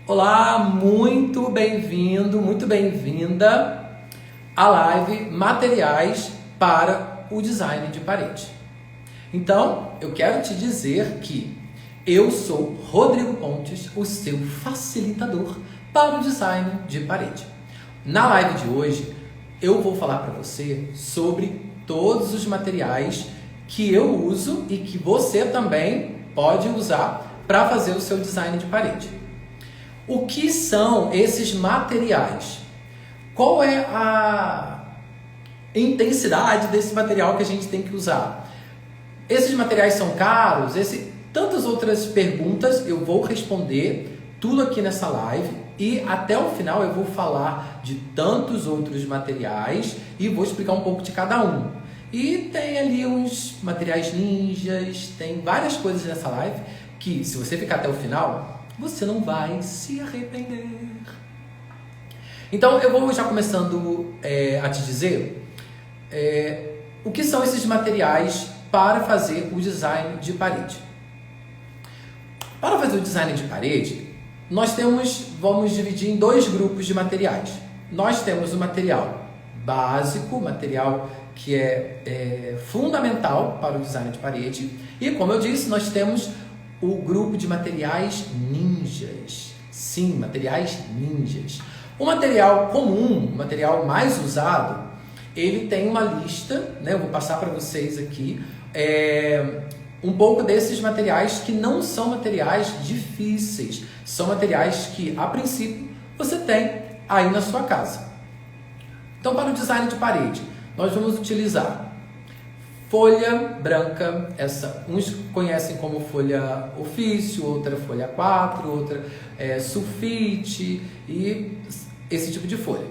Olá, muito bem-vindo, muito bem-vinda à live Materiais para o Design de Parede. Então, eu quero te dizer que eu sou Rodrigo Pontes, o seu facilitador para o design de parede. Na live de hoje, eu vou falar para você sobre todos os materiais que eu uso e que você também pode usar para fazer o seu design de parede. O que são esses materiais? Qual é a intensidade desse material que a gente tem que usar? Esses materiais são caros? Tantas outras perguntas eu vou responder tudo aqui nessa live e até o final eu vou falar de tantos outros materiais e vou explicar um pouco de cada um. E tem ali uns materiais ninjas, tem várias coisas nessa live que, se você ficar até o final, você não vai se arrepender. Então, eu vou já começando a te dizer o que são esses materiais para fazer o design de parede. Para fazer o design de parede, vamos dividir em dois grupos de materiais. Nós temos o material básico, material que é fundamental para o design de parede. E, como eu disse, nós temos o grupo de materiais ninjas. Sim, materiais ninjas. O material comum, o material mais usado, ele tem uma lista, né? Eu vou passar para vocês aqui um pouco desses materiais que não são materiais difíceis. São materiais que, a princípio, você tem aí na sua casa. Então, para o design de parede, nós vamos utilizar folha branca, uns conhecem como folha ofício, outra folha 4, outra sulfite e esse tipo de folha.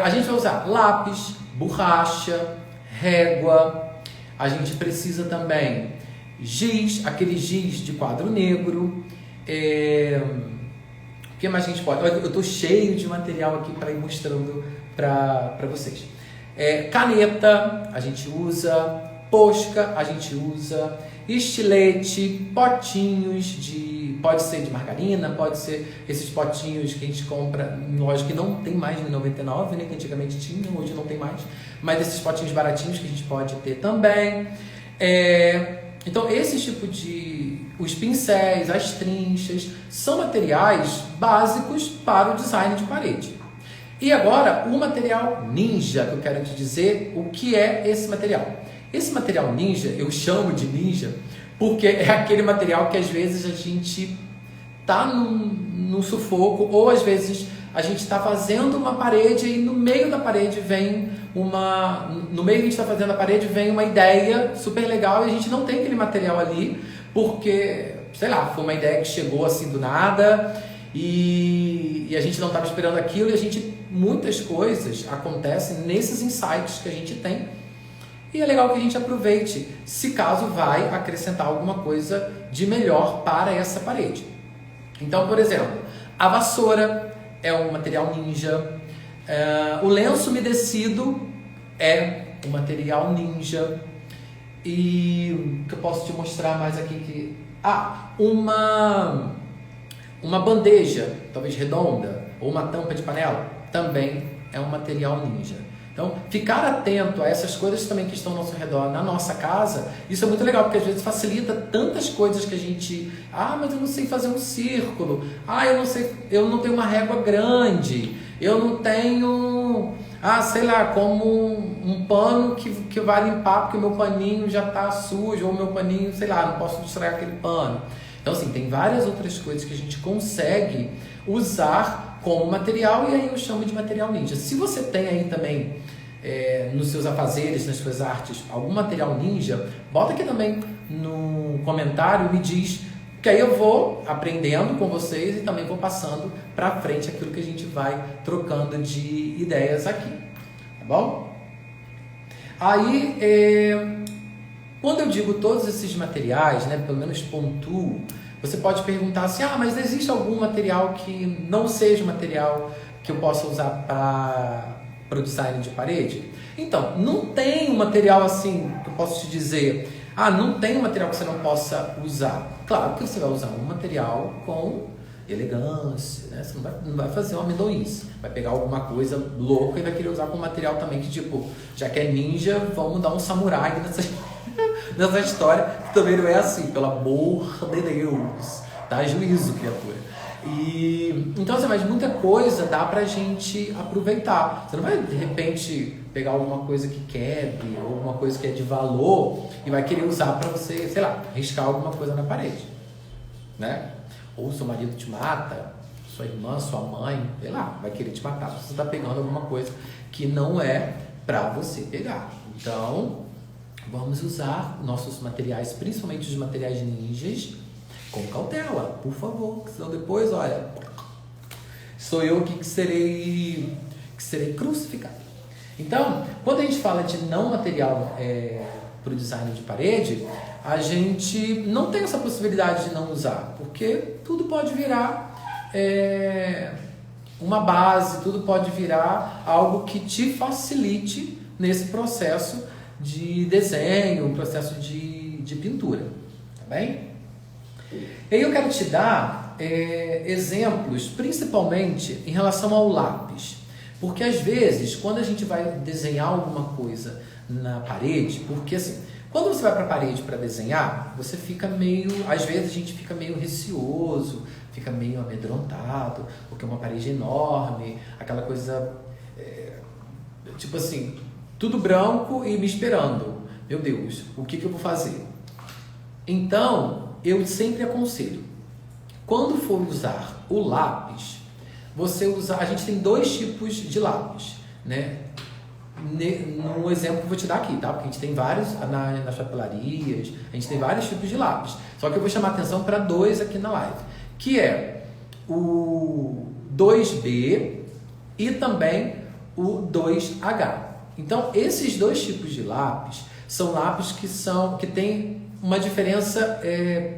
A gente vai usar lápis, borracha, régua, a gente precisa também giz, aquele giz de quadro negro. O que mais a gente pode? Eu estou cheio de material aqui para ir mostrando para vocês. Caneta a gente usa, posca a gente usa, estilete, potinhos pode ser de margarina, pode ser esses potinhos que a gente compra em loja que não tem mais de 99, né, que antigamente tinha, hoje não tem mais, mas esses potinhos baratinhos que a gente pode ter também. Então esse tipo os pincéis, as trinchas, são materiais básicos para o design de parede. E agora, o material ninja, que eu quero te dizer o que é esse material. Esse material ninja, eu chamo de ninja, porque é aquele material que às vezes a gente está num sufoco, ou às vezes a gente está fazendo uma parede e no meio da parede vem no meio que a gente está fazendo a parede vem uma ideia super legal e a gente não tem aquele material ali, porque, sei lá, foi uma ideia que chegou assim do nada e a gente não estava esperando aquilo e muitas coisas acontecem nesses insights que a gente tem e é legal que a gente aproveite se caso vai acrescentar alguma coisa de melhor para essa parede. Então, por exemplo, a vassoura é um material ninja, o lenço umedecido é um material ninja e o que eu posso te mostrar mais aqui uma bandeja, talvez redonda, ou uma tampa de panela, também é um material ninja. Então, ficar atento a essas coisas também que estão ao nosso redor, na nossa casa, isso é muito legal, porque às vezes facilita tantas coisas que a gente... mas eu não sei fazer um círculo. Eu não tenho uma régua grande. Eu não tenho, sei lá, como um pano que vai limpar, porque o meu paninho já está sujo, ou o meu paninho, sei lá, não posso estragar aquele pano. Então, assim, tem várias outras coisas que a gente consegue usar como material e aí eu chamo de material ninja. Se você tem aí também nos seus afazeres, nas suas artes, algum material ninja, bota aqui também no comentário, me diz, que aí eu vou aprendendo com vocês e também vou passando para frente aquilo que a gente vai trocando de ideias aqui, tá bom? Aí, quando eu digo todos esses materiais, né, pelo menos pontuo, você pode perguntar assim, mas existe algum material que não seja um material que eu possa usar para o design de parede? Então, não tem um material assim que eu posso te dizer, não tem um material que você não possa usar. Claro que você vai usar um material com elegância, né? Você não vai fazer uma amendoice. Vai pegar alguma coisa louca e vai querer usar como material também que, tipo, já que é ninja, vamos dar um samurai nessa história, que também não é assim, pelo amor de Deus. Dá juízo, criatura. Então, assim, mas muita coisa dá pra gente aproveitar. Você não vai, de repente, pegar alguma coisa que quebre, ou alguma coisa que é de valor, e vai querer usar pra você, sei lá, riscar alguma coisa na parede, né? Ou seu marido te mata, sua irmã, sua mãe, sei lá, vai querer te matar se você tá pegando alguma coisa que não é pra você pegar. Então, vamos usar nossos materiais, principalmente os materiais ninjas, com cautela, por favor, senão depois, olha, sou eu que serei crucificado. Então, quando a gente fala de não material para o design de parede, a gente não tem essa possibilidade de não usar, porque tudo pode virar uma base, tudo pode virar algo que te facilite nesse processo de desenho, processo de pintura, tá bem? E aí eu quero te dar exemplos, principalmente em relação ao lápis. Porque às vezes, quando a gente vai desenhar alguma coisa na parede, porque assim, quando você vai para a parede para desenhar, você fica às vezes a gente fica meio receoso, fica meio amedrontado, porque é uma parede enorme, aquela coisa, tipo assim, tudo branco e me esperando. Meu Deus, o que eu vou fazer? Então, eu sempre aconselho, quando for usar o lápis, a gente tem dois tipos de lápis, né? No exemplo que eu vou te dar aqui, tá? Porque a gente tem vários nas papelarias, a gente tem vários tipos de lápis. Só que eu vou chamar atenção para dois aqui na live, que é o 2B e também o 2H. Então, esses dois tipos de lápis são lápis que têm uma diferença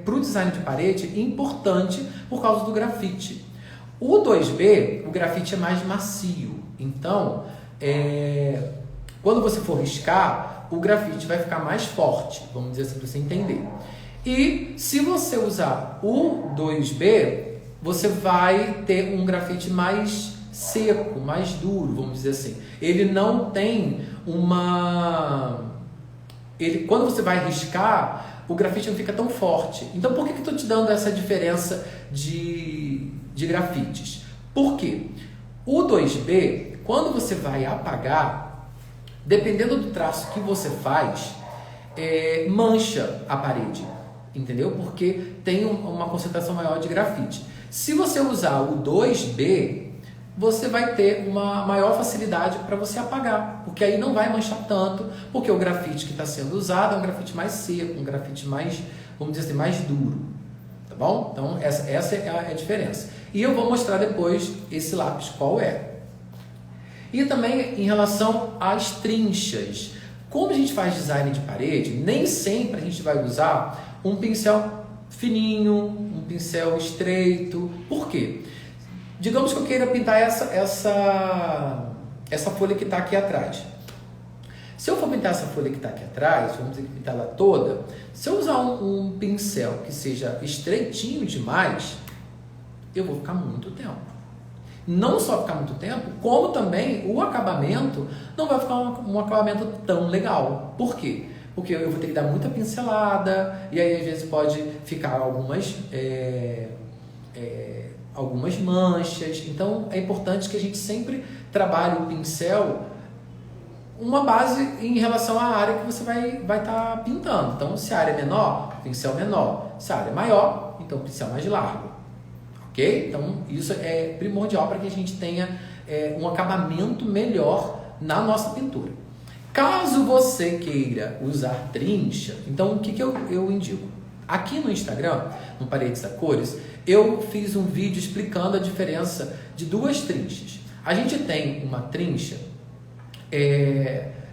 para o design de parede importante por causa do grafite. O 2B, o grafite é mais macio, então quando você for riscar, o grafite vai ficar mais forte, vamos dizer assim, para você entender. E se você usar o 2B, você vai ter um grafite mais seco, mais duro, vamos dizer assim. Ele não tem quando você vai riscar, o grafite não fica tão forte. Então, por que eu estou te dando essa diferença de grafites? Por quê? O 2B, quando você vai apagar, dependendo do traço que você faz, mancha a parede, entendeu? Porque tem uma concentração maior de grafite. Se você usar o 2B, você vai ter uma maior facilidade para você apagar, porque aí não vai manchar tanto, porque o grafite que está sendo usado é um grafite mais seco, um grafite mais, vamos dizer assim, mais duro, tá bom? Então essa é a diferença. E eu vou mostrar depois esse lápis qual é. E também em relação às trinchas. Como a gente faz design de parede, nem sempre a gente vai usar um pincel fininho, um pincel estreito. Por quê? Digamos que eu queira pintar essa folha que está aqui atrás. Se eu for pintar essa folha que está aqui atrás, vamos dizer que pintar ela toda, se eu usar um pincel que seja estreitinho demais, eu vou ficar muito tempo. Não só ficar muito tempo, como também o acabamento não vai ficar um acabamento tão legal. Por quê? Porque eu vou ter que dar muita pincelada, e aí às vezes pode ficar algumas manchas. Então é importante que a gente sempre trabalhe o pincel uma base em relação à área que você vai estar pintando. Então, se a área é menor, pincel menor. Se a área é maior, então pincel mais largo. Ok? Então isso é primordial para que a gente tenha um acabamento melhor na nossa pintura. Caso você queira usar trincha, então o que eu indico? Aqui no Instagram, no Paredes a Cores, eu fiz um vídeo explicando a diferença de duas trinchas. A gente tem uma trincha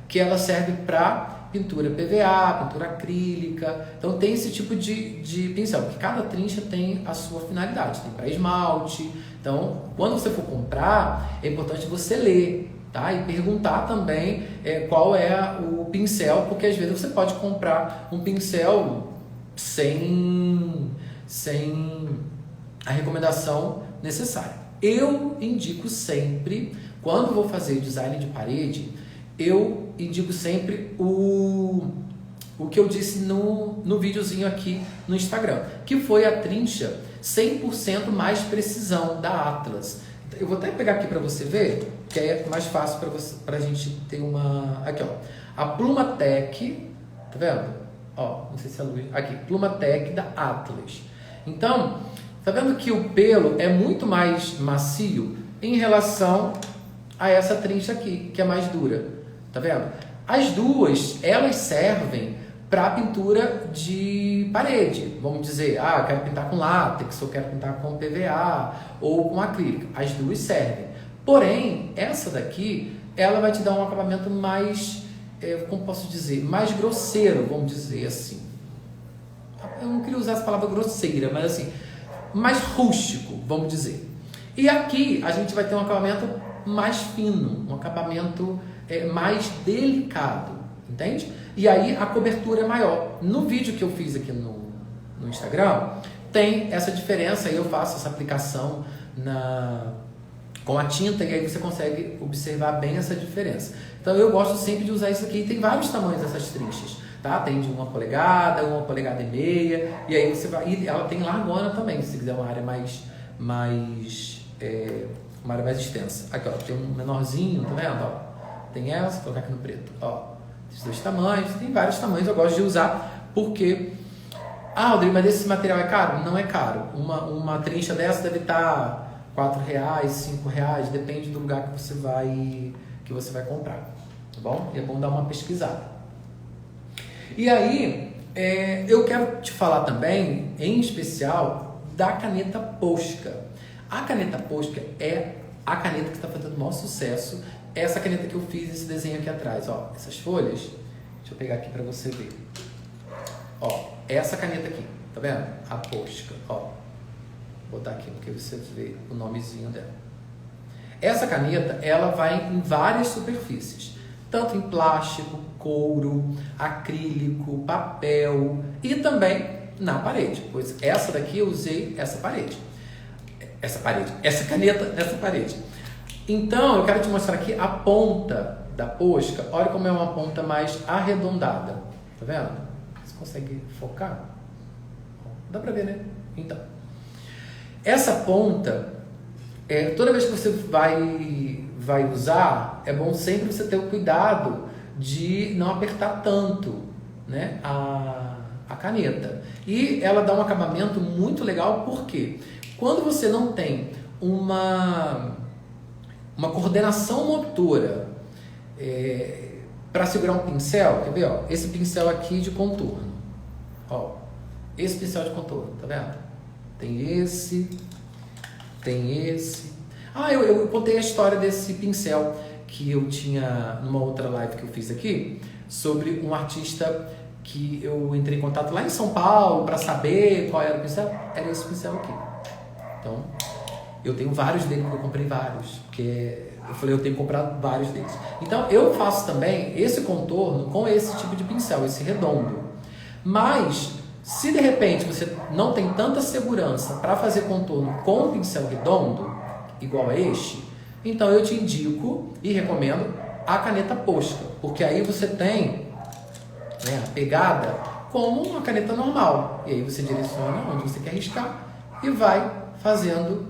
que ela serve para pintura PVA, pintura acrílica. Então tem esse tipo de pincel, porque cada trincha tem a sua finalidade. Tem para esmalte. Então, quando você for comprar, é importante você ler, tá? E perguntar também qual é o pincel, porque às vezes você pode comprar um pincel sem a recomendação necessária. Eu indico sempre, quando vou fazer design de parede, eu indico sempre o que eu disse no videozinho aqui no Instagram, que foi a trincha 100% mais precisão da Atlas. Eu vou até pegar aqui para você ver, que é mais fácil para a gente ter uma... Aqui, ó. A Plumatec, tá vendo? Ó, não sei se é a luz... Aqui, Plumatec da Atlas. Então, tá vendo que o pelo é muito mais macio em relação a essa trincha aqui, que é mais dura. Tá vendo? As duas, elas servem para pintura de parede. Vamos dizer, quero pintar com látex, ou quero pintar com PVA, ou com acrílico. As duas servem. Porém, essa daqui, ela vai te dar um acabamento mais, como posso dizer, mais grosseiro, vamos dizer assim. Eu não queria usar essa palavra grosseira, mas assim, mais rústico, vamos dizer. E aqui, a gente vai ter um acabamento mais fino, um acabamento mais delicado, entende? E aí a cobertura é maior. No vídeo que eu fiz aqui no Instagram, tem essa diferença, aí eu faço essa aplicação com a tinta e aí você consegue observar bem essa diferença. Então eu gosto sempre de usar isso aqui, e tem vários tamanhos dessas trinchas, tá? Tem de 1 polegada, 1,5 polegadas, e aí você vai... E ela tem largona também, se quiser uma área uma área mais extensa. Aqui, ó, tem um menorzinho, tá vendo? Ó, tem essa, vou colocar aqui no preto, ó. Esses dois tamanhos, tem vários tamanhos, eu gosto de usar porque... Rodrigo, mas esse material é caro? Não é caro. Uma trincha dessa deve estar R$4, R$5, depende do lugar que você vai comprar, tá bom? E é bom dar uma pesquisada. E aí, eu quero te falar também, em especial, da caneta Posca. A caneta Posca é a caneta que está fazendo o maior sucesso. Essa caneta que eu fiz, esse desenho aqui atrás, ó, essas folhas, deixa eu pegar aqui para você ver. Ó, essa caneta aqui, tá vendo? A Posca, ó. Vou botar aqui porque você vê o nomezinho dela. Essa caneta, ela vai em várias superfícies, tanto em plástico, couro, acrílico, papel e também na parede, pois essa daqui eu usei essa caneta nessa parede. Então, eu quero te mostrar aqui a ponta da Posca. Olha como é uma ponta mais arredondada. Tá vendo? Você consegue focar? Dá pra ver, né? Então, essa ponta, toda vez que você vai usar, é bom sempre você ter o cuidado de não apertar tanto, né, a caneta. E ela dá um acabamento muito legal, porque quando você não tem uma coordenação motora para segurar um pincel, quer ver? Ó, esse pincel aqui de contorno, ó, esse pincel de contorno, tá vendo? Tem esse. Eu contei a história desse pincel que eu tinha numa outra live que eu fiz aqui, sobre um artista que eu entrei em contato lá em São Paulo para saber qual era o pincel. Era esse pincel aqui. Então, eu tenho vários dele, porque eu comprei vários, porque eu falei, eu tenho que comprar vários deles. Então, eu faço também esse contorno com esse tipo de pincel, esse redondo. Mas, se de repente você não tem tanta segurança para fazer contorno com um pincel redondo, igual a este, então eu te indico e recomendo a caneta Posca, porque aí você tem, né, a pegada como uma caneta normal. E aí você direciona onde você quer riscar e vai fazendo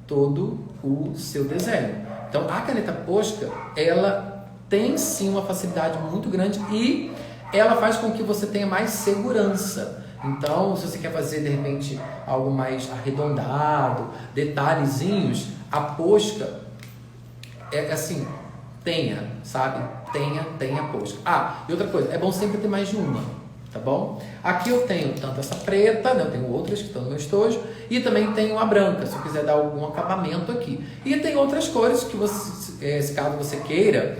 todo o seu desenho. Então, a caneta Posca, ela tem sim uma facilidade muito grande e ela faz com que você tenha mais segurança. Então, se você quer fazer, de repente, algo mais arredondado, detalhezinhos, a Posca assim, tenha, sabe? Tenha Posca. E outra coisa, é bom sempre ter mais de uma, tá bom? Aqui eu tenho tanto essa preta, né? Eu tenho outras que estão no meu estojo, e também tenho a branca, se eu quiser dar algum acabamento aqui. E tem outras cores que você, se caso você queira,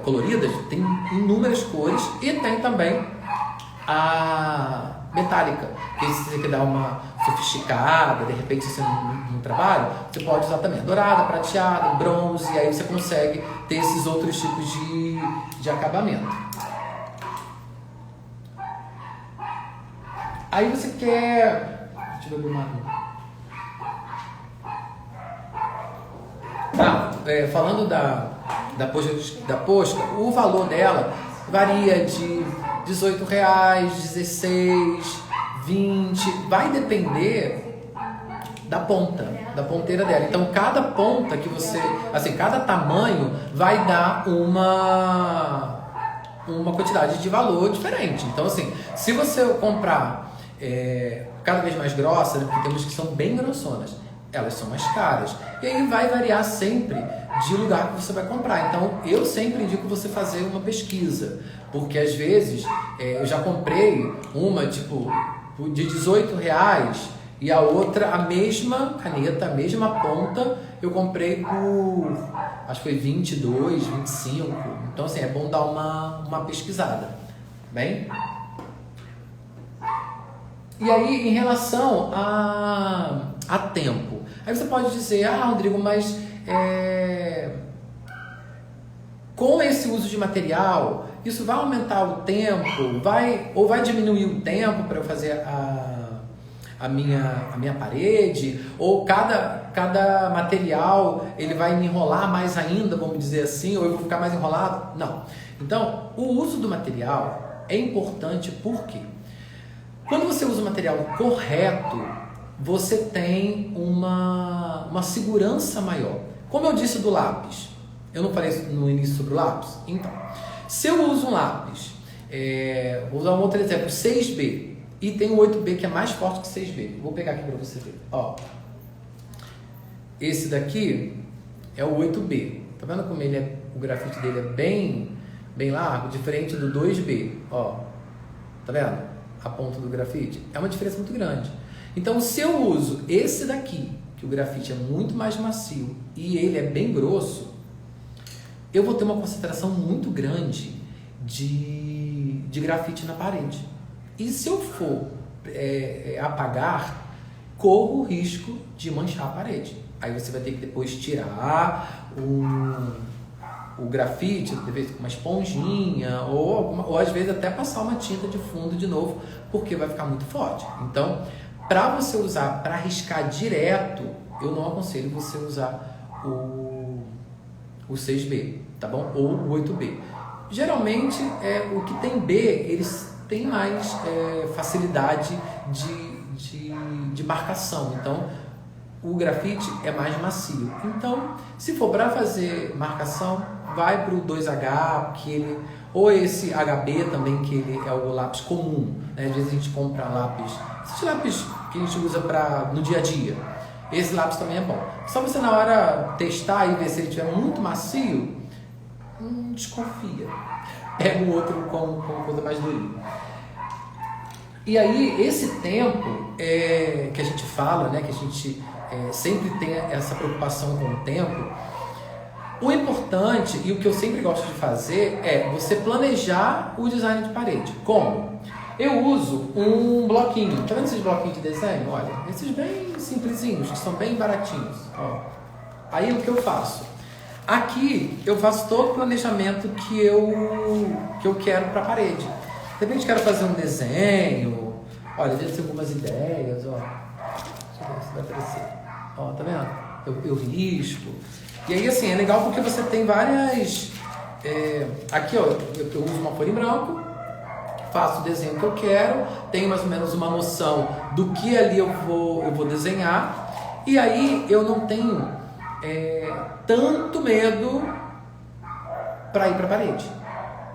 coloridas, tem inúmeras cores, e tem também a metálica, que se você quer dar uma sofisticada, de repente você não trabalha, você pode usar também a dourada, prateada, bronze, e aí você consegue ter esses outros tipos de acabamento. Aí você quer... Deixa eu ver uma... Falando da Posca, o valor dela varia de R$18, 16, 20, vai depender da ponta, da ponteira dela. Então, cada ponta que você, assim, cada tamanho vai dar uma quantidade de valor diferente. Então, assim, se você comprar cada vez mais grossa, né, porque temos que são bem grossonas, elas são mais caras. E aí vai variar sempre de lugar que você vai comprar. Então, eu sempre indico você fazer uma pesquisa, porque às vezes eu já comprei uma tipo de R$18 e a outra, a mesma caneta, a mesma ponta, eu comprei por, acho que foi 22, 25. Então, assim, é bom dar uma pesquisada. Bem? E aí, em relação a tempo, aí você pode dizer, Rodrigo, mas com esse uso de material, isso vai aumentar o tempo, ou vai diminuir o tempo para eu fazer a minha parede, ou cada material ele vai me enrolar mais ainda, vamos dizer assim, ou eu vou ficar mais enrolado? Não. Então, o uso do material é importante porque quando você usa o material correto, você tem uma segurança maior. Como eu disse do lápis, eu não falei no início sobre o lápis? Então, se eu uso um lápis, vou usar um outro exemplo, 6B, e tem o 8B que é mais forte que 6B. Vou pegar aqui para você ver. Ó, esse daqui é o 8B. Tá vendo como o grafite dele é bem largo, diferente do 2B? Ó, tá vendo? A ponta do grafite é uma diferença muito grande. Então, se eu uso esse daqui, que o grafite é muito mais macio e ele é bem grosso, eu vou ter uma concentração muito grande de grafite na parede. E se eu for apagar, corro o risco de manchar a parede. Aí você vai ter que depois tirar o grafite, talvez com uma esponjinha, ou às vezes até passar uma tinta de fundo de novo, porque vai ficar muito forte. Então, para você usar, para riscar direto, eu não aconselho você usar o 6B, tá bom? Ou o 8B. Geralmente, o que tem B, eles têm mais facilidade de marcação. Então, o grafite é mais macio. Então, se for para fazer marcação, vai para o 2H, ou esse HB também, que ele é o lápis comum. Né? Às vezes a gente compra esse lápis que a gente usa no dia a dia. Esse lápis também é bom. Só você na hora testar e ver se ele estiver muito macio, desconfia. Pega o outro com coisa mais durinha. E aí, esse tempo que a gente fala, né, que a gente sempre tem essa preocupação com o tempo, o importante e o que eu sempre gosto de fazer é você planejar o design de parede. Como? Eu uso um bloquinho. Tá vendo esses bloquinhos de desenho? Olha, esses bem simplesinhos, que são bem baratinhos. Ó. Aí o que eu faço? Aqui eu faço todo o planejamento que eu quero para a parede. De repente quero fazer um desenho. Olha, já tem algumas ideias. Ó. Deixa eu ver se vai aparecer. Ó, tá vendo? Eu risco. E aí, assim, é legal porque você tem várias... aqui, ó, eu uso uma folha em branco, faço o desenho que eu quero, tenho mais ou menos uma noção do que ali eu vou desenhar, e aí eu não tenho tanto medo para ir para a parede.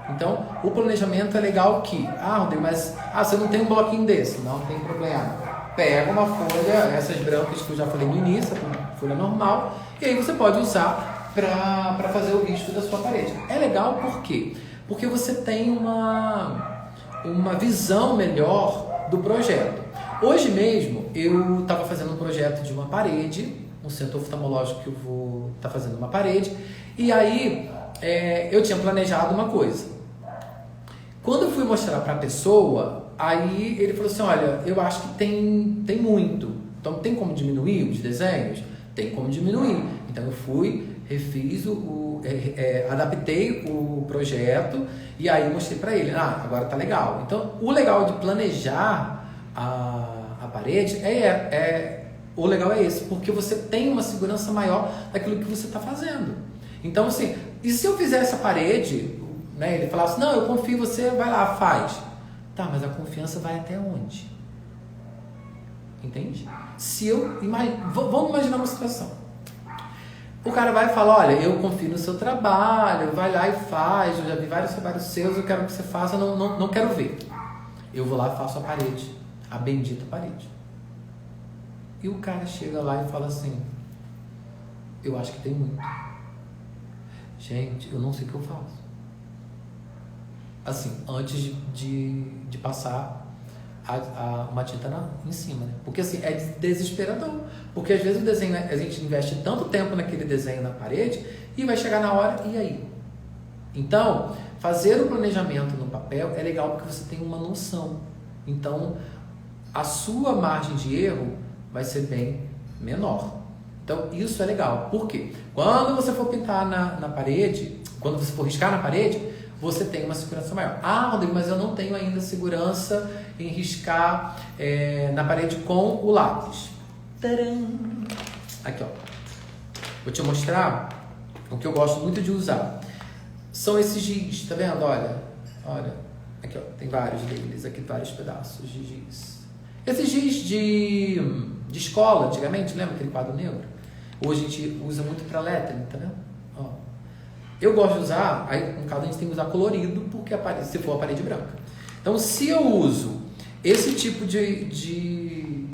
Então, o planejamento é legal que... Rodrigo, mas você não tem um bloquinho desse? Não tem problema. Pega uma folha, essas brancas que eu já falei no início, folha normal, e aí você pode usar para fazer o risco da sua parede. É legal por quê? Porque você tem uma visão melhor do projeto. Hoje mesmo, eu estava fazendo um projeto de uma parede, um centro oftalmológico que eu vou estar fazendo uma parede, e aí eu tinha planejado uma coisa. Quando eu fui mostrar para a pessoa, aí ele falou assim, olha, eu acho que tem muito, então tem como diminuir os desenhos? Tem como diminuir. Então eu fui, refiz adaptei o projeto e aí mostrei para ele, agora tá legal. Então o legal de planejar a parede é o legal é esse, porque você tem uma segurança maior daquilo que você está fazendo. Então, assim, e se eu fizesse a parede, né, ele falasse, não, eu confio em você, vai lá, faz. Tá, mas a confiança vai até onde? Entende? Se eu, vamos imaginar uma situação. O cara vai e fala, olha, eu confio no seu trabalho, vai lá e faz, eu já vi vários trabalhos seus, eu quero que você faça, não quero ver. Eu vou lá e faço a parede, a bendita parede. E o cara chega lá e fala assim, eu acho que tem muito. Gente, eu não sei o que eu faço. Assim, antes de passar uma tinta em cima, né? Porque assim, é desesperador. Porque às vezes o desenho, a gente investe tanto tempo naquele desenho na parede e vai chegar na hora, e aí? Então, fazer o planejamento no papel é legal porque você tem uma noção. Então, a sua margem de erro vai ser bem menor. Então, isso é legal. Por quê? Quando você for pintar na parede, quando você for riscar na parede, você tem uma segurança maior. Ah, Rodrigo, mas eu não tenho ainda segurança em riscar na parede com o lápis. Tcharam! Aqui, ó. Vou te mostrar o que eu gosto muito de usar. São esses giz, tá vendo? Olha. Aqui, ó. Tem vários deles, aqui vários pedaços de giz. Esses giz de escola, antigamente, lembra aquele quadro negro? Hoje a gente usa muito para lettering, tá vendo? Ó. Eu gosto de usar, aí no caso a gente tem que usar colorido, porque se for a parede branca. Então, se eu uso esse tipo de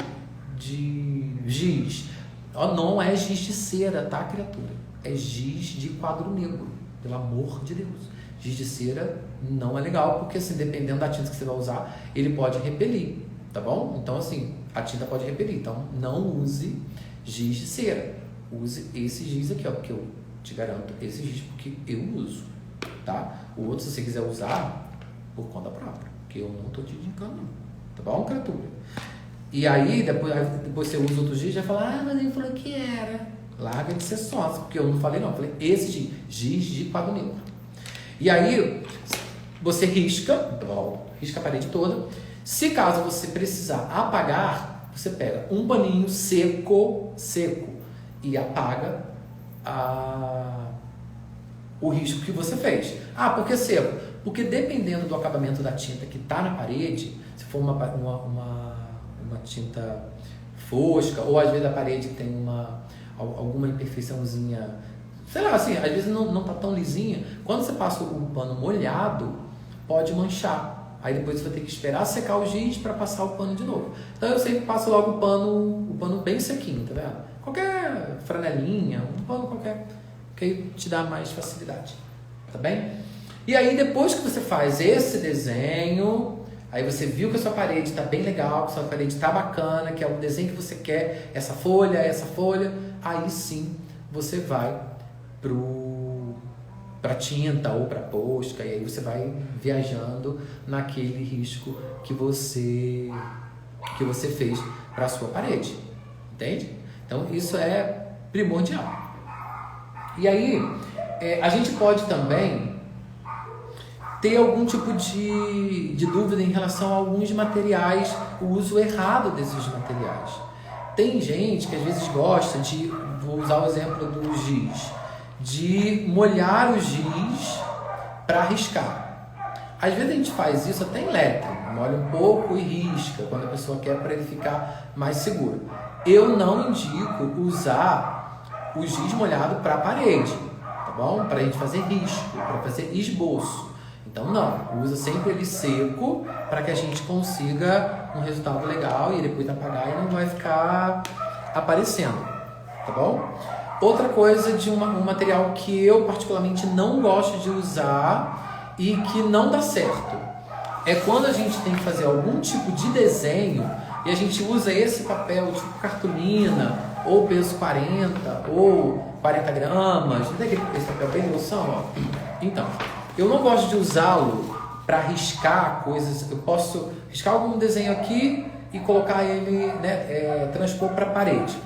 giz, ó, não é giz de cera, tá, criatura? É giz de quadro negro, pelo amor de Deus. Giz de cera não é legal, porque assim, dependendo da tinta que você vai usar, ele pode repelir, tá bom? Então, assim, a tinta pode repelir. Então, não use giz de cera. Use esse giz aqui, ó, porque eu te garanto esse giz porque eu uso, tá? O outro, se você quiser usar, por conta própria, porque eu não tô te indicando, tá bom, criatura? E aí, depois você usa outro giz e vai falar, mas ele falou que era. Larga de ser sócio, porque eu não falei não, eu falei esse giz de quadro negro. E aí, você risca a parede toda. Se caso você precisar apagar, você pega um paninho seco, e apaga o risco que você fez. Ah, por que seco? Porque dependendo do acabamento da tinta que está na parede, se for uma tinta fosca, ou às vezes a parede tem alguma imperfeiçãozinha, sei lá, assim, às vezes não está tão lisinha, quando você passa o pano molhado, pode manchar. Aí depois você vai ter que esperar secar o giz para passar o pano de novo. Então eu sempre passo logo o pano bem sequinho, tá vendo? Qualquer franelinha, um pano qualquer, que aí te dá mais facilidade, tá bem? E aí depois que você faz esse desenho, aí você viu que a sua parede está bem legal, que a sua parede está bacana, que é o desenho que você quer, essa folha, aí sim você vai para tinta ou para posca, e aí você vai viajando naquele risco que você fez para a sua parede, entende? Então isso é primordial. E aí a gente pode também ter algum tipo de dúvida em relação a alguns materiais, o uso errado desses materiais. Tem gente que às vezes gosta vou usar o exemplo do giz, de molhar o giz para riscar. Às vezes a gente faz isso até em lettering, molha um pouco e risca, quando a pessoa quer, para ele ficar mais seguro. Eu não indico usar o giz molhado para a parede, tá bom? Para a gente fazer risco, para fazer esboço. Então não, usa sempre ele seco para que a gente consiga um resultado legal e depois apagar e não vai ficar aparecendo, tá bom? Outra coisa de um material que eu particularmente não gosto de usar e que não dá certo é quando a gente tem que fazer algum tipo de desenho e a gente usa esse papel tipo cartolina ou peso 40 ou 40 gramas, esse papel bem grossão, ó. Então, eu não gosto de usá-lo para riscar coisas. Eu posso riscar algum desenho aqui e colocar ele, né, transpor para a parede.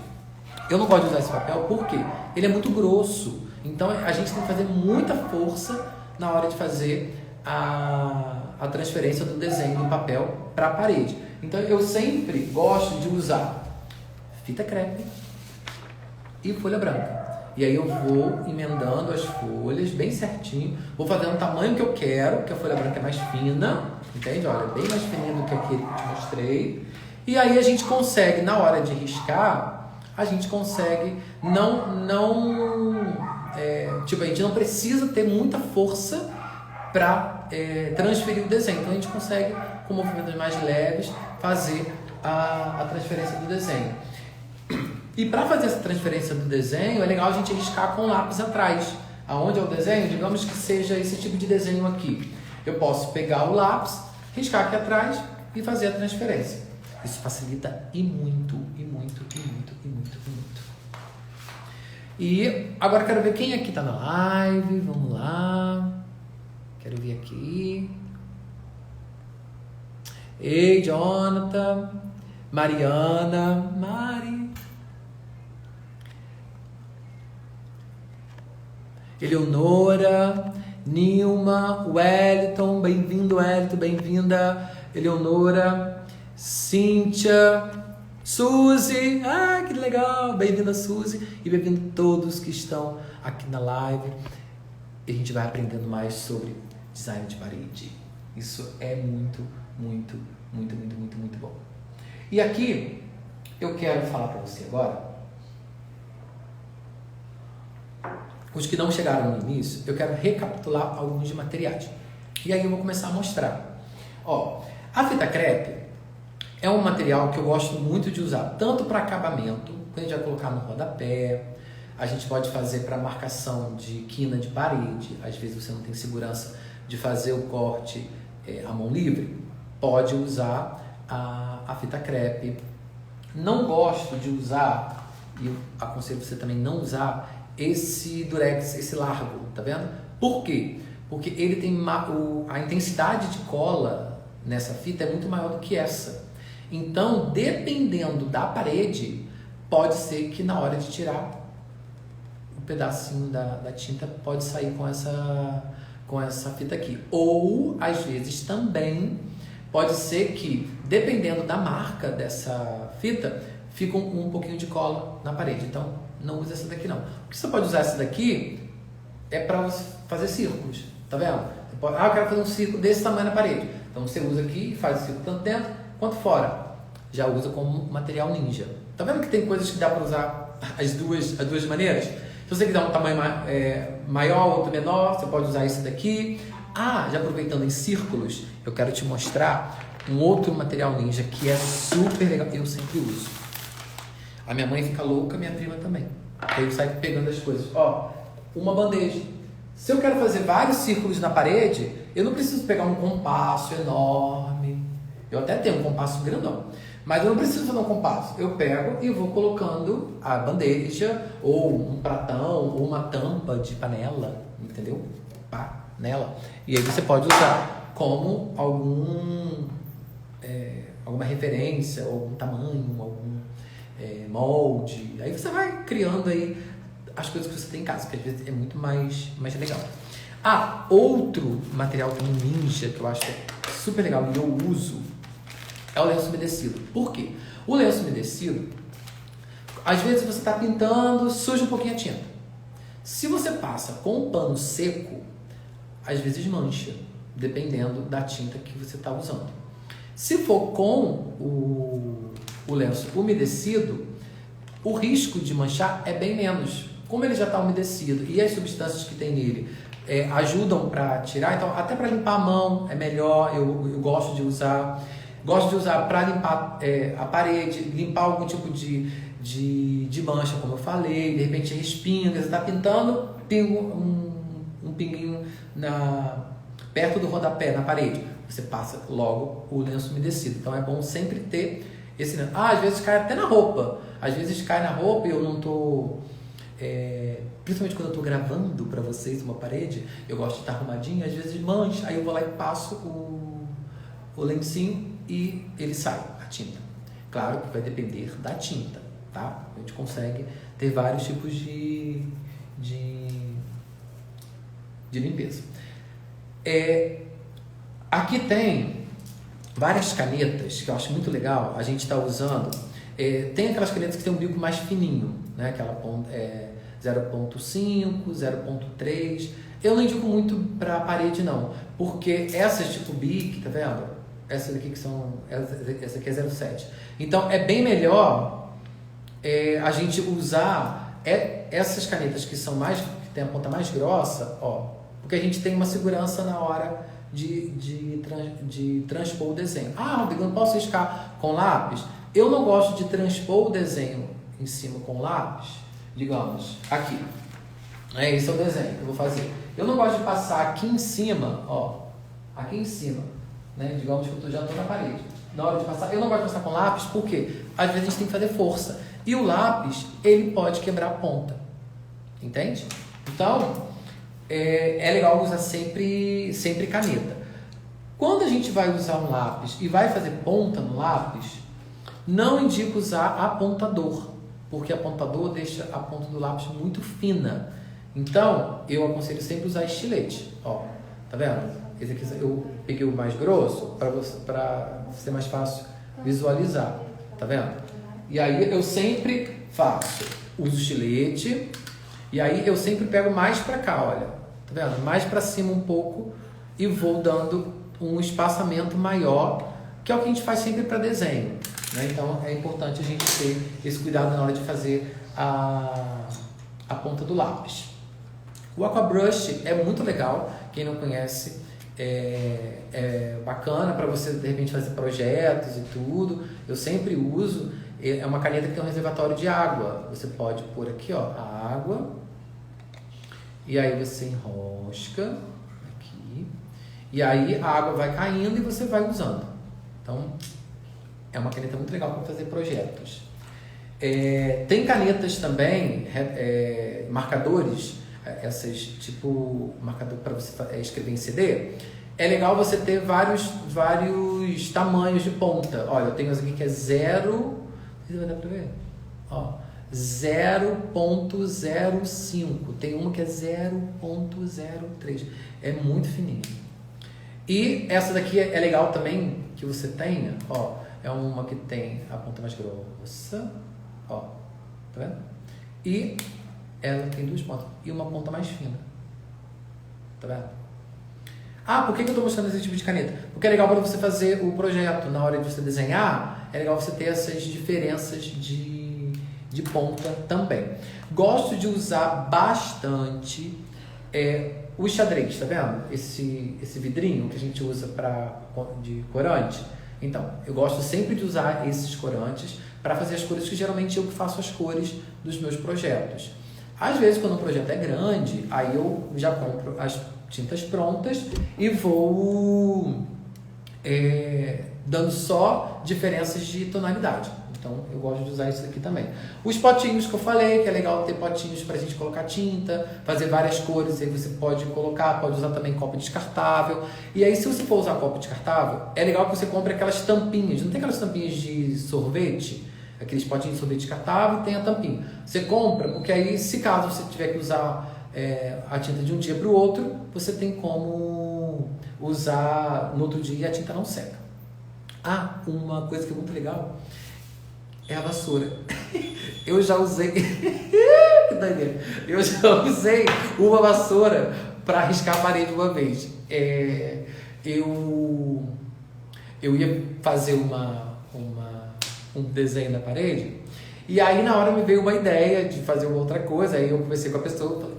Eu não gosto de usar esse papel porque ele é muito grosso. Então a gente tem que fazer muita força na hora de fazer a transferência do desenho do papel para a parede. Então eu sempre gosto de usar fita crepe e folha branca. E aí eu vou emendando as folhas bem certinho, vou fazendo o tamanho que eu quero, porque a folha branca é mais fina, entende? Olha, bem mais fininha do que aquele que eu te mostrei. E aí a gente consegue, na hora de riscar, a gente consegue tipo, a gente não precisa ter muita força para transferir o desenho. Então a gente consegue, com movimentos mais leves, fazer a transferência do desenho. E para fazer essa transferência do desenho, é legal a gente riscar com o lápis atrás. Aonde é o desenho? Digamos que seja esse tipo de desenho aqui. Eu posso pegar o lápis, riscar aqui atrás e fazer a transferência. Isso facilita e muito, e muito, e muito, e muito, e muito. E agora quero ver quem aqui está na live. Vamos lá. Quero ver aqui. Ei, Jonathan. Mariana. Mari. Eleonora, Nilma, Wellington, bem-vindo, Wellington, bem-vinda, Eleonora, Cíntia, Suzy, que legal, bem-vinda, Suzy, e bem-vindo todos que estão aqui na live. E a gente vai aprendendo mais sobre design de parede. Isso é muito, muito, muito, muito, muito, muito bom. E aqui eu quero falar para você agora. Os que não chegaram no início, eu quero recapitular alguns de materiais. E aí eu vou começar a mostrar. Ó, a fita crepe é um material que eu gosto muito de usar, tanto para acabamento, que a gente vai colocar no rodapé, a gente pode fazer para marcação de quina de parede, às vezes você não tem segurança de fazer o corte à mão livre, pode usar a fita crepe. Não gosto de usar, e eu aconselho você também não usar, esse durex, esse largo, tá vendo? Por quê? Porque ele tem a intensidade de cola nessa fita é muito maior do que essa. Então, dependendo da parede, pode ser que na hora de tirar um pedacinho da tinta pode sair com essa fita aqui. Ou, às vezes, também pode ser que, dependendo da marca dessa fita, fica um pouquinho de cola na parede. Então, não use essa daqui não. O que você pode usar essa daqui é para fazer círculos, tá vendo? Você pode, eu quero fazer um círculo desse tamanho na parede. Então você usa aqui, faz o círculo tanto dentro quanto fora. Já usa como material ninja. Tá vendo que tem coisas que dá para usar as duas maneiras? Se você quiser um tamanho maior, outro menor, você pode usar esse daqui. Já aproveitando em círculos, eu quero te mostrar um outro material ninja que é super legal. Eu sempre uso. A minha mãe fica louca, minha prima também. Aí eu saio pegando as coisas. Ó, uma bandeja. Se eu quero fazer vários círculos na parede, eu não preciso pegar um compasso enorme. Eu até tenho um compasso grandão. Mas eu não preciso fazer um compasso. Eu pego e vou colocando a bandeja, ou um pratão, ou uma tampa de panela, entendeu? Panela. E aí você pode usar como alguma referência, algum tamanho, algum molde. Aí você vai criando aí as coisas que você tem em casa, que às vezes é muito mais legal. Outro material também ninja que eu acho super legal e eu uso é o lenço umedecido. Por quê? O lenço umedecido, às vezes você está pintando, suja um pouquinho a tinta. Se você passa com um pano seco, às vezes mancha, dependendo da tinta que você está usando. Se for com o lenço umedecido, o risco de manchar é bem menos. Como ele já está umedecido e as substâncias que tem nele ajudam para tirar, então até para limpar a mão é melhor, eu gosto de usar. Gosto de usar para limpar a parede, limpar algum tipo de mancha, como eu falei, de repente respinga, você está pintando, pinga um pinguinho perto do rodapé, na parede. Você passa logo o lenço umedecido. Então é bom sempre ter esse lenço. Às vezes cai até na roupa. Às vezes cai na roupa e eu não estou... principalmente quando eu estou gravando para vocês uma parede, eu gosto de estar arrumadinho, às vezes mancha, aí eu vou lá e passo o lencinho e ele sai, a tinta. Claro que vai depender da tinta, tá? A gente consegue ter vários tipos de limpeza. Aqui tem várias canetas que eu acho muito legal. A gente está usando Tem aquelas canetas que tem um bico mais fininho, né? Aquela ponta 0.5, 0.3. Eu não indico muito para a parede não, porque essas tipo Bic, tá vendo? Essas aqui que são, essa aqui é 0.7. Então é bem melhor a gente usar essas canetas que são que tem a ponta mais grossa, ó, porque a gente tem uma segurança na hora de transpor o desenho. Ah, Rodrigo, não posso riscar com lápis? Eu não gosto de transpor o desenho em cima com lápis, digamos, aqui. Esse é o desenho que eu vou fazer. Eu não gosto de passar aqui em cima, ó, aqui em cima, né? Digamos que eu já estou na parede. Na hora de passar, eu não gosto de passar com lápis, porque às vezes a gente tem que fazer força. E o lápis, ele pode quebrar a ponta. Entende? Então, é legal usar sempre caneta. Quando a gente vai usar um lápis e vai fazer ponta no lápis, não indico usar apontador, porque apontador deixa a ponta do lápis muito fina. Então, eu aconselho sempre usar estilete. Ó, tá vendo? Esse aqui eu peguei o mais grosso para ser mais fácil visualizar. Tá vendo? E aí eu sempre uso estilete. E aí eu sempre pego mais para cá, olha. Tá vendo? Mais para cima um pouco e vou dando um espaçamento maior, que é o que a gente faz sempre para desenho, né? Então é importante a gente ter esse cuidado na hora de fazer a ponta do lápis. O Aquabrush é muito legal, quem não conhece, é bacana para você de repente fazer projetos e tudo. Eu sempre uso. É uma caneta que tem um reservatório de água. Você pode pôr aqui, ó, a água, e aí você enrosca aqui, e aí a água vai caindo e você vai usando. Então é uma caneta muito legal para fazer projetos. Tem canetas também, marcadores, essas tipo marcador para você escrever em CD. É legal você ter vários tamanhos de ponta. Olha, eu tenho essa aqui que é 0, vai dar para ver? Ó, 0.05. Tem uma que é 0.03. É muito fininha. E essa daqui é legal também que você tenha, ó, é uma que tem a ponta mais grossa, ó, tá vendo? E ela tem duas pontas e uma ponta mais fina, tá vendo? Ah, por que eu estou mostrando esse tipo de caneta? Porque é legal para você fazer o projeto, na hora de você desenhar, é legal você ter essas diferenças de ponta também. Gosto de usar bastante o xadrez, tá vendo? Esse vidrinho que a gente usa de corante. Então, eu gosto sempre de usar esses corantes para fazer as cores, que geralmente eu que faço as cores dos meus projetos. Às vezes, quando o projeto é grande, aí eu já compro as tintas prontas e vou dando só diferenças de tonalidade. Então, eu gosto de usar isso aqui também. Os potinhos que eu falei, que é legal ter potinhos para a gente colocar tinta, fazer várias cores, aí você pode usar também copo descartável. E aí, se você for usar copo descartável, é legal que você compre aquelas tampinhas. Não tem aquelas tampinhas de sorvete? Aqueles potinhos de sorvete descartável, tem a tampinha. Você compra, porque aí, se caso você tiver que usar a tinta de um dia para o outro, você tem como usar no outro dia e a tinta não seca. Ah, uma coisa que é muito legal é a vassoura. Eu já usei que doideira. Eu já usei uma vassoura para riscar a parede uma vez. Eu ia fazer um desenho na parede, e aí na hora me veio uma ideia de fazer uma outra coisa. Aí eu conversei com a pessoa,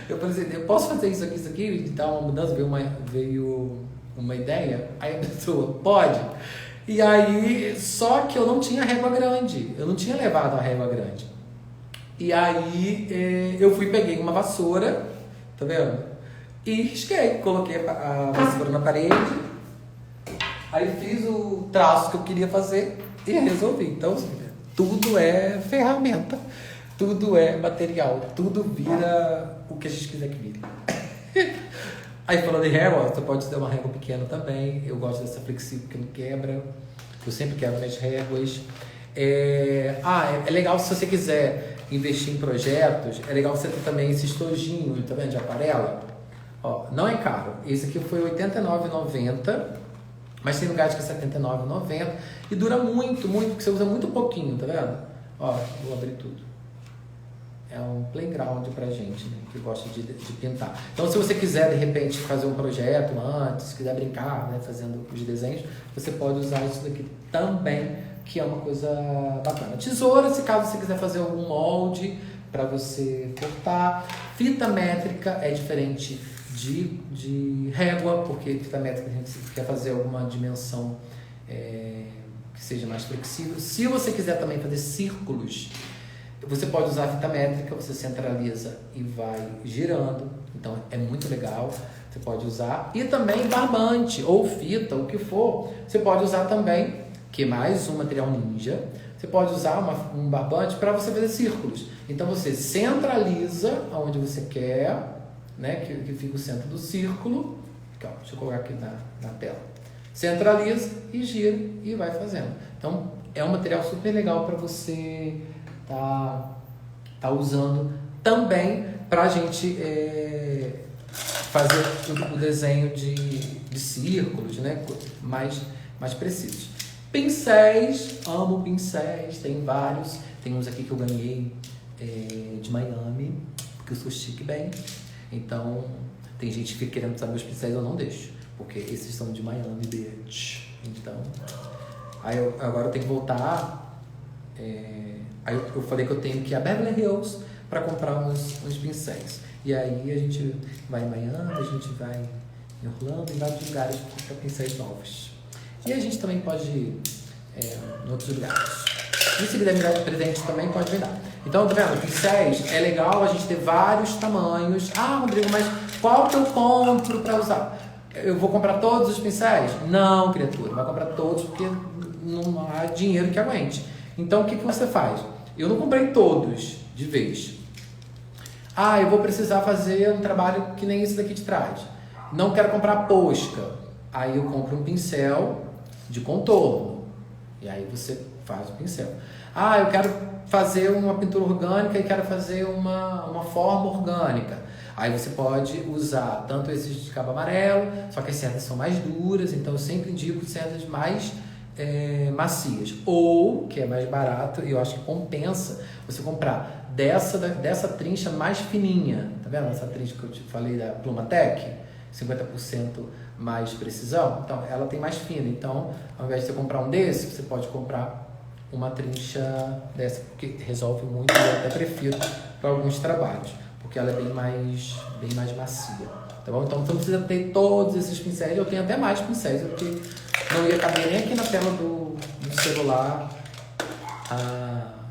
eu falei assim, eu posso fazer isso aqui e dar uma mudança? Veio uma ideia. Aí a pessoa, pode. E aí, só que eu não tinha régua grande, eu não tinha levado a régua grande. E aí eu peguei uma vassoura, tá vendo? E risquei, coloquei a vassoura na parede, aí fiz o traço que eu queria fazer e resolvi. Então, tudo é ferramenta, tudo é material, tudo vira o que a gente quiser que vire. Aí, falando em régua, você pode ter uma régua pequena também. Eu gosto dessa flexível que não quebra. Eu sempre quebro minhas réguas. É legal se você quiser investir em projetos. É legal você ter também esse estojinho, tá vendo, de aquarela. Ó, não é caro. Esse aqui foi R$ 89,90. Mas tem lugares que é R$79,90 e dura muito, porque você usa muito pouquinho, tá vendo? Ó, vou abrir tudo. É um playground pra gente, né, que gosta de pintar. Então, se você quiser, de repente, fazer um projeto antes, se quiser brincar, né, fazendo os desenhos, você pode usar isso daqui também, que é uma coisa bacana. Tesoura, se caso você quiser fazer algum molde para você cortar. Fita métrica é diferente de régua, porque fita métrica a gente quer fazer alguma dimensão que seja mais flexível. Se você quiser também fazer círculos, você pode usar a fita métrica, você centraliza e vai girando, então é muito legal, você pode usar. E também barbante, ou fita, o que for, você pode usar também, que é mais um material ninja, você pode usar um barbante para você fazer círculos. Então você centraliza onde você quer, né, que fica o centro do círculo. Aqui, ó, deixa eu colocar aqui na tela. Centraliza e gira e vai fazendo. Então é um material super legal para você tá usando também para a gente fazer o desenho de círculos, né, mais precisos. Pincéis, amo pincéis, tem vários. Tem uns aqui que eu ganhei de Miami, porque eu sou chique bem. Então, tem gente que fica querendo saber os pincéis, eu não deixo, porque esses são de Miami, bitch. Então, agora eu tenho que voltar. Aí eu falei que eu tenho que ir a Beverly Hills para comprar uns pincéis. E aí a gente vai em Miami, a gente vai em Orlando, em vários lugares para comprar pincéis novos. E a gente também pode ir em outros lugares. E se quiser me dar de presente também, pode me dar. Então, tá vendo? Pincéis, é legal a gente ter vários tamanhos. Ah, Rodrigo, mas qual que eu compro para usar? Eu vou comprar todos os pincéis? Não, criatura, vai comprar todos porque não há dinheiro que aguente. Então, o que você faz? Eu não comprei todos de vez. Ah, eu vou precisar fazer um trabalho que nem esse daqui de trás. Não quero comprar posca. Aí eu compro um pincel de contorno. E aí você faz o pincel. Ah, eu quero fazer uma pintura orgânica e quero fazer uma forma orgânica. Aí você pode usar tanto esses de cabo amarelo, só que as cerdas são mais duras, então eu sempre indico cerdas mais macias. Ou, que é mais barato, e eu acho que compensa, você comprar dessa trincha mais fininha. Tá vendo essa trincha que eu te falei da Plumatec? 50% mais precisão. Então, ela tem mais fina. Então, ao invés de você comprar um desse, você pode comprar uma trincha dessa, porque resolve muito, eu até prefiro para alguns trabalhos, porque ela é bem mais macia. Tá bom? Então, você não precisa ter todos esses pincéis. Eu tenho até mais pincéis, porque não ia caber nem aqui na tela do celular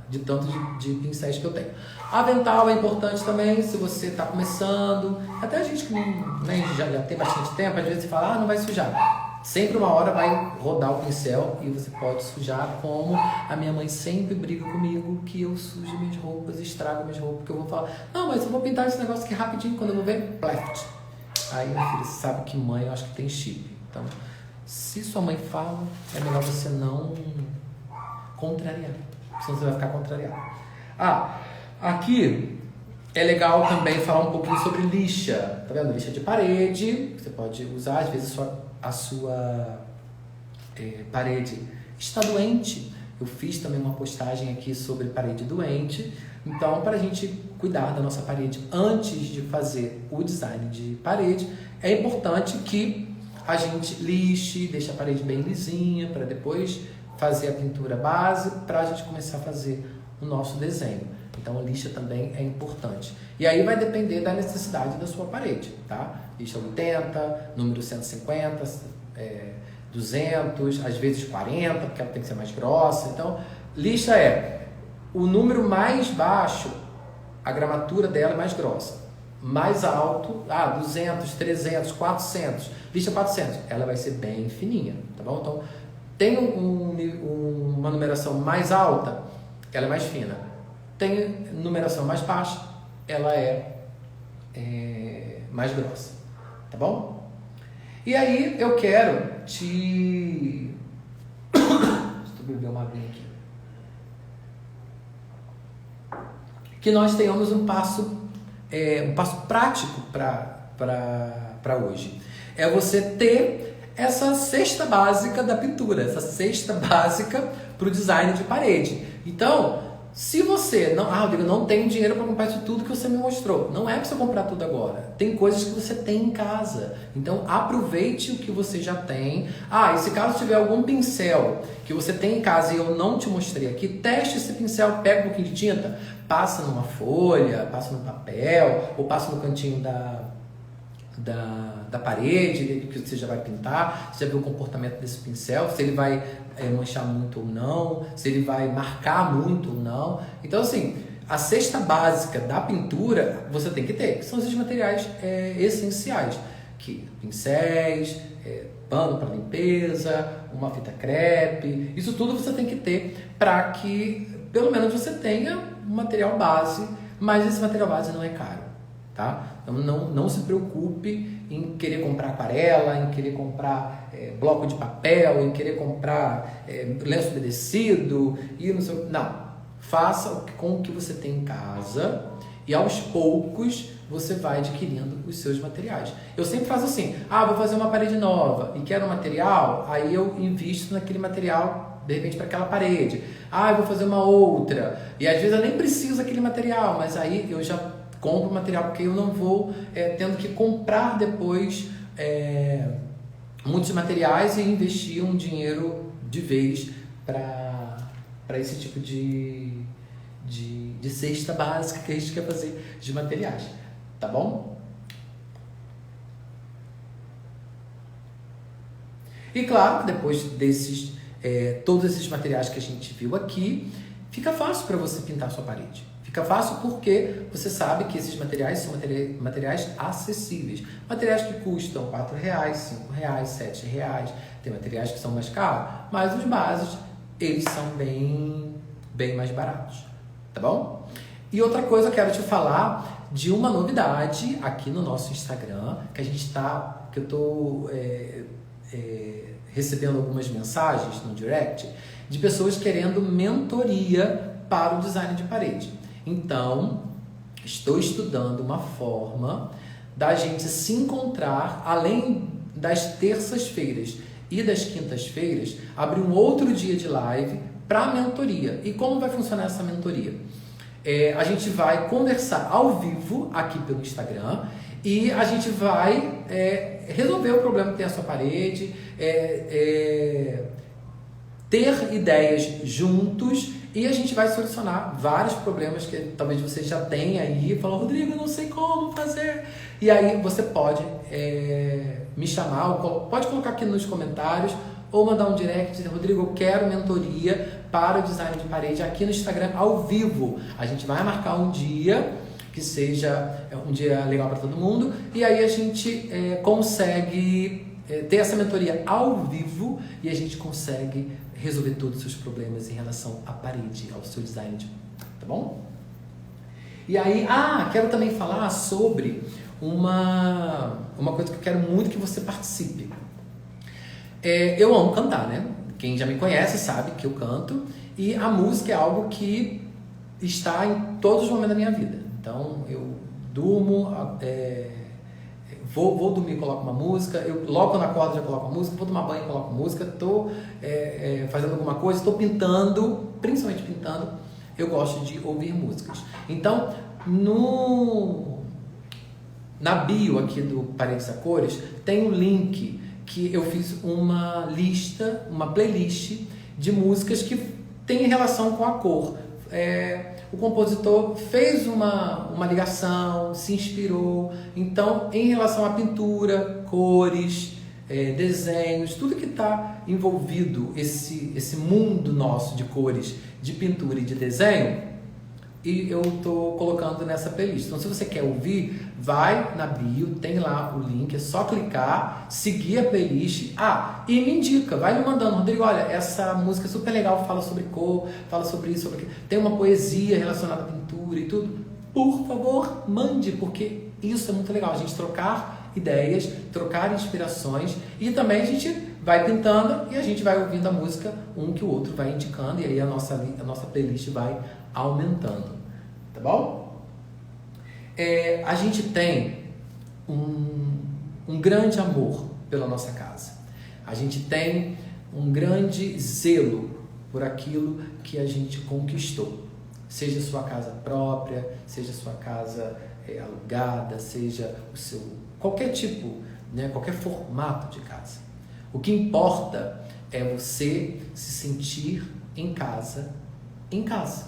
de tanto de pincéis que eu tenho. Avental é importante também, se você está começando. Até a gente que já tem bastante tempo, às vezes você fala, não vai sujar. Sempre uma hora vai rodar o pincel e você pode sujar, como a minha mãe sempre briga comigo, que eu sujo minhas roupas, estrago minhas roupas, porque eu vou falar, não, mas eu vou pintar esse negócio aqui rapidinho, quando eu vou ver, pleft. Aí, minha filha, você sabe que mãe, eu acho que tem chip. Então, se sua mãe fala, é melhor você não contrariar, senão você vai ficar contrariado. Aqui é legal também falar um pouquinho sobre lixa, tá vendo? Lixa de parede, você pode usar, às vezes a sua parede está doente. Eu fiz também uma postagem aqui sobre parede doente. Então, para a gente cuidar da nossa parede antes de fazer o design de parede, é importante que a gente lixe, deixe a parede bem lisinha, para depois fazer a pintura base, para a gente começar a fazer o nosso desenho. Então, a lixa também é importante. E aí vai depender da necessidade da sua parede, tá? Lixa 80, número 150, 200, às vezes 40, porque ela tem que ser mais grossa. Então, lixa é o número mais baixo, a gramatura dela é mais grossa. Mais alto, 200, 300, 400, lixa 400, ela vai ser bem fininha, tá bom? Então, tem uma numeração mais alta, ela é mais fina. Tem numeração mais baixa, ela é mais grossa, tá bom? E aí eu quero te... Deixa eu beber uma aguinha aqui. Que nós tenhamos um passo prático para hoje. É você ter essa cesta básica da pintura, essa cesta básica para o design de parede. Então, se você não, Rodrigo, não tem dinheiro para comprar isso tudo que você me mostrou, não é para você comprar tudo agora. Tem coisas que você tem em casa. Então, aproveite o que você já tem. E se caso tiver algum pincel que você tem em casa e eu não te mostrei aqui, teste esse pincel, pega um pouquinho de tinta, passa numa folha, passa no papel, ou passa no cantinho da parede que você já vai pintar. Você já viu o comportamento desse pincel, se ele vai manchar muito ou não, se ele vai marcar muito ou não. Então, assim, a cesta básica da pintura você tem que ter, que são esses materiais essenciais, que pincéis, pano para limpeza, uma fita crepe, isso tudo você tem que ter para que pelo menos você tenha um material base, mas esse material base não é caro, tá? Então não se preocupe em querer comprar aquarela, em querer comprar bloco de papel, em querer comprar lenço umedecido e não. Faça com o que você tem em casa e aos poucos você vai adquirindo os seus materiais. Eu sempre faço assim, vou fazer uma parede nova e quero um material, aí eu invisto naquele material de repente para aquela parede. Eu vou fazer uma outra e às vezes eu nem preciso daquele material, mas aí eu já compro material, porque eu não vou tendo que comprar depois muitos materiais e investir um dinheiro de vez para esse tipo de cesta básica que a gente quer fazer de materiais, tá bom? E claro, depois desses todos esses materiais que a gente viu aqui, fica fácil para você pintar a sua parede. Fica fácil porque você sabe que esses materiais são materiais acessíveis. Materiais que custam R$4, R$5, R$7. Tem materiais que são mais caros, mas os básicos, eles são bem mais baratos. Tá bom? E outra coisa, eu quero te falar de uma novidade aqui no nosso Instagram, que eu estou recebendo algumas mensagens no direct de pessoas querendo mentoria para o design de parede. Então, estou estudando uma forma da gente se encontrar, além das terças-feiras e das quintas-feiras, abrir um outro dia de live para mentoria. E como vai funcionar essa mentoria? A gente vai conversar ao vivo aqui pelo Instagram e a gente vai resolver o problema que tem a sua parede, ter ideias juntos e a gente vai solucionar vários problemas que talvez você já tenha aí e falar, Rodrigo, eu não sei como fazer. E aí você pode me chamar, ou pode colocar aqui nos comentários ou mandar um direct dizendo, Rodrigo, eu quero mentoria para o design de parede aqui no Instagram ao vivo. A gente vai marcar um dia que seja um dia legal para todo mundo e aí a gente consegue ter essa mentoria ao vivo e a gente consegue resolver todos os seus problemas em relação à parede, ao seu design, tá bom? E aí, quero também falar sobre uma coisa que eu quero muito que você participe. Eu amo cantar, né? Quem já me conhece sabe que eu canto e a música é algo que está em todos os momentos da minha vida. Então, eu durmo, vou dormir, coloco uma música, logo quando acordo já coloco uma música, vou tomar banho, coloco música, estou fazendo alguma coisa, estou pintando, principalmente pintando, eu gosto de ouvir músicas. Então, na bio aqui do Paredes a Cores, tem um link que eu fiz uma playlist de músicas que tem relação com a cor. O compositor fez uma ligação, se inspirou. Então, em relação à pintura, cores, desenhos, tudo que está envolvido, esse mundo nosso de cores, de pintura e de desenho, e eu estou colocando nessa playlist. Então, se você quer ouvir, vai na bio, tem lá o link, é só clicar, seguir a playlist. E me indica, vai me mandando, Rodrigo, olha, essa música é super legal, fala sobre cor, fala sobre isso, sobre aquilo, tem uma poesia relacionada à pintura e tudo. Por favor, mande, porque isso é muito legal, a gente trocar ideias, trocar inspirações e também a gente vai pintando e a gente vai ouvindo a música, um que o outro vai indicando e aí a nossa playlist vai aumentando, tá bom? A gente tem um grande amor pela nossa casa A gente tem um grande zelo por aquilo que a gente conquistou. Seja sua casa própria, seja sua casa alugada, seja o seu qualquer tipo, né, qualquer formato de casa. O que importa é você se sentir em casa, em casa.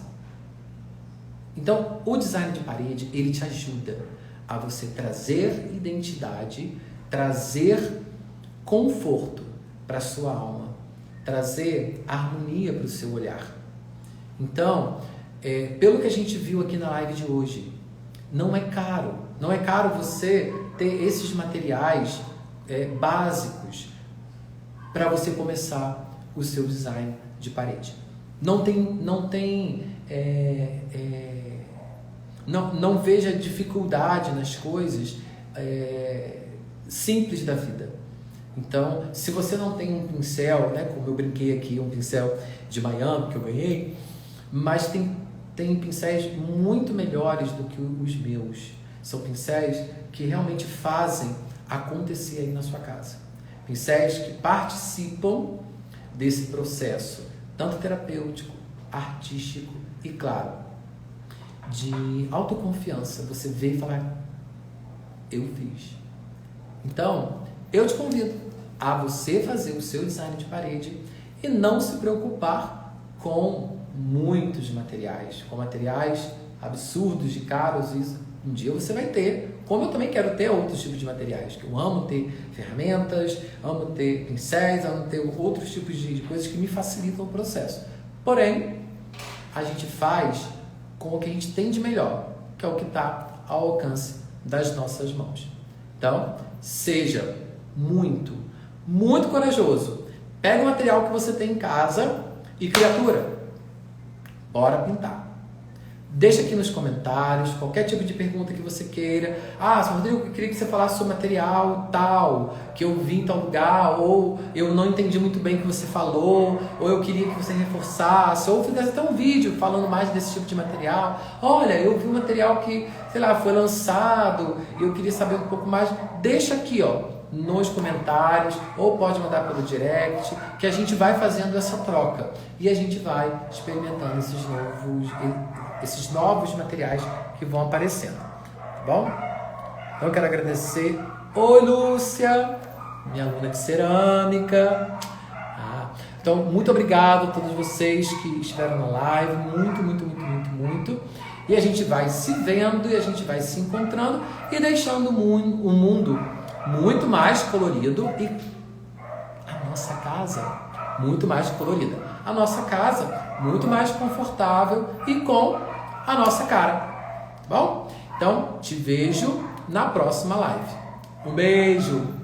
Então, o design de parede, ele te ajuda a você trazer identidade, trazer conforto para a sua alma, trazer harmonia para o seu olhar. Então, pelo que a gente viu aqui na live de hoje, não é caro. Não é caro você ter esses materiais básicos para você começar o seu design de parede. Não veja dificuldade nas coisas simples da vida. Então, se você não tem um pincel, né, como eu brinquei aqui, um pincel de Miami que eu ganhei, mas tem pincéis muito melhores do que os meus. São pincéis que realmente fazem acontecer aí na sua casa. Pincéis que participam desse processo, tanto terapêutico, artístico e, claro, de autoconfiança. Você vê e falar, eu fiz. Então, eu te convido a você fazer o seu design de parede e não se preocupar com muitos materiais, com materiais absurdos de caros. Um dia você vai ter, como eu também quero ter outros tipos de materiais, que eu amo ter ferramentas, amo ter pincéis, amo ter outros tipos de coisas que me facilitam o processo. Porém, a gente faz com o que a gente tem de melhor, que é o que está ao alcance das nossas mãos. Então, seja muito, muito corajoso. Pega o material que você tem em casa e, criatura, bora pintar. Deixa aqui nos comentários qualquer tipo de pergunta que você queira. Sr. Rodrigo, eu queria que você falasse sobre material tal, que eu vi em tal lugar, ou eu não entendi muito bem o que você falou, ou eu queria que você reforçasse, ou fizesse até um vídeo falando mais desse tipo de material. Olha, eu vi um material que, sei lá, foi lançado, e eu queria saber um pouco mais. Deixa aqui, nos comentários, ou pode mandar pelo direct, que a gente vai fazendo essa troca e a gente vai experimentando esses novos materiais que vão aparecendo, tá bom? Então eu quero agradecer. Oi, Lúcia, minha aluna de cerâmica. Então, muito obrigado a todos vocês que estiveram na live, muito. E a gente vai se vendo e a gente vai se encontrando e deixando o mundo muito mais colorido e a nossa casa muito mais colorida. A nossa casa muito mais confortável e com a nossa cara. Tá bom? Então, te vejo na próxima live. Um beijo!